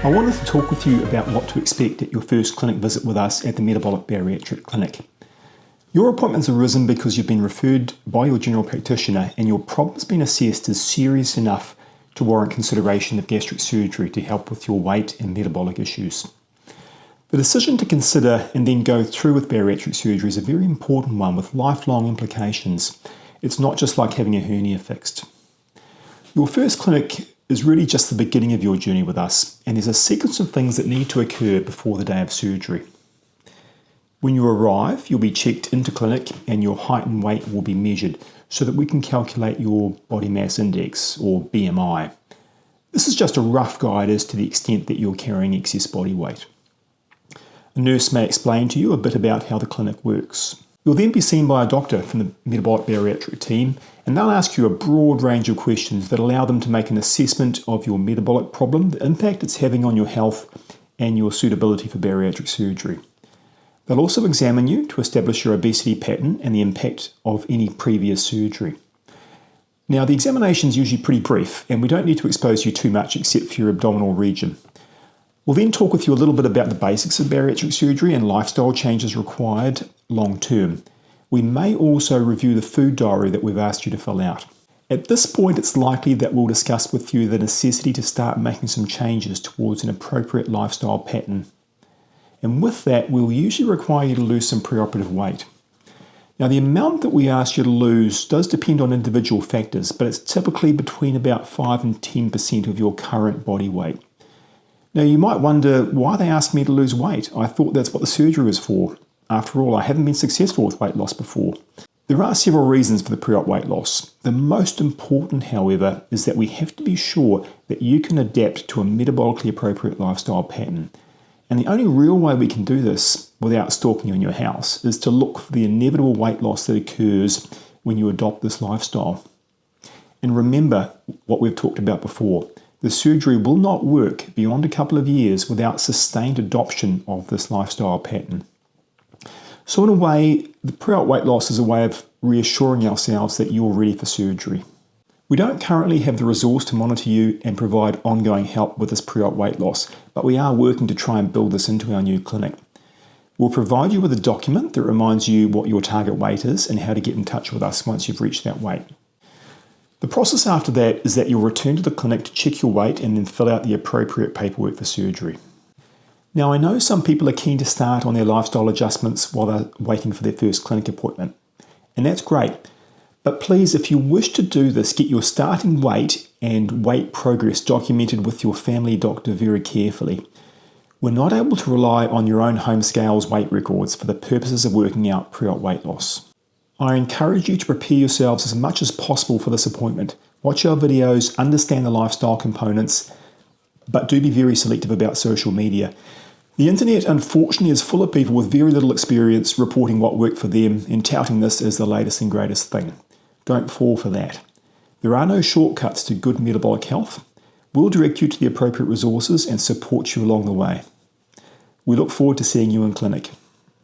I wanted to talk with you about what to expect at your first clinic visit with us at the Metabolic Bariatric Clinic. Your appointment's arisen because you've been referred by your general practitioner and your problem's been assessed as serious enough to warrant consideration of gastric surgery to help with your weight and metabolic issues. The decision to consider and then go through with bariatric surgery is a very important one with lifelong implications. It's not just like having a hernia fixed. Your first clinic is really just the beginning of your journey with us, and there's a sequence of things that need to occur before the day of surgery. When you arrive, you'll be checked into clinic and your height and weight will be measured so that we can calculate your body mass index, or BMI. This is just a rough guide as to the extent that you're carrying excess body weight. A nurse may explain to you a bit about how the clinic works. You'll then be seen by a doctor from the Metabolic Bariatric team, and they'll ask you a broad range of questions that allow them to make an assessment of your metabolic problem, the impact it's having on your health, and your suitability for bariatric surgery. They'll also examine you to establish your obesity pattern and the impact of any previous surgery. Now, the examination is usually pretty brief, and we don't need to expose you too much except for your abdominal region. We'll then talk with you a little bit about the basics of bariatric surgery and lifestyle changes required long term. We may also review the food diary that we've asked you to fill out. At this point, it's likely that we'll discuss with you the necessity to start making some changes towards an appropriate lifestyle pattern. And with that, we'll usually require you to lose some preoperative weight. Now, the amount that we ask you to lose does depend on individual factors, but it's typically between about 5 and 10% of your current body weight. Now, you might wonder why they asked me to lose weight. I thought that's what the surgery was for. After all, I haven't been successful with weight loss before. There are several reasons for the pre-op weight loss. The most important, however, is that we have to be sure that you can adapt to a metabolically appropriate lifestyle pattern. And the only real way we can do this without stalking you in your house is to look for the inevitable weight loss that occurs when you adopt this lifestyle. And remember what we've talked about before. The surgery will not work beyond a couple of years without sustained adoption of this lifestyle pattern. So in a way, the pre-op weight loss is a way of reassuring ourselves that you're ready for surgery. We don't currently have the resource to monitor you and provide ongoing help with this pre-op weight loss, but we are working to try and build this into our new clinic. We'll provide you with a document that reminds you what your target weight is and how to get in touch with us once you've reached that weight. The process after that is that you'll return to the clinic to check your weight and then fill out the appropriate paperwork for surgery. Now, I know some people are keen to start on their lifestyle adjustments while they're waiting for their first clinic appointment, and that's great. But please, if you wish to do this, get your starting weight and weight progress documented with your family doctor very carefully. We're not able to rely on your own home scales weight records for the purposes of working out pre-op weight loss. I encourage you to prepare yourselves as much as possible for this appointment. Watch our videos, understand the lifestyle components, but do be very selective about social media. The internet, unfortunately, is full of people with very little experience reporting what worked for them and touting this as the latest and greatest thing. Don't fall for that. There are no shortcuts to good metabolic health. We'll direct you to the appropriate resources and support you along the way. We look forward to seeing you in clinic.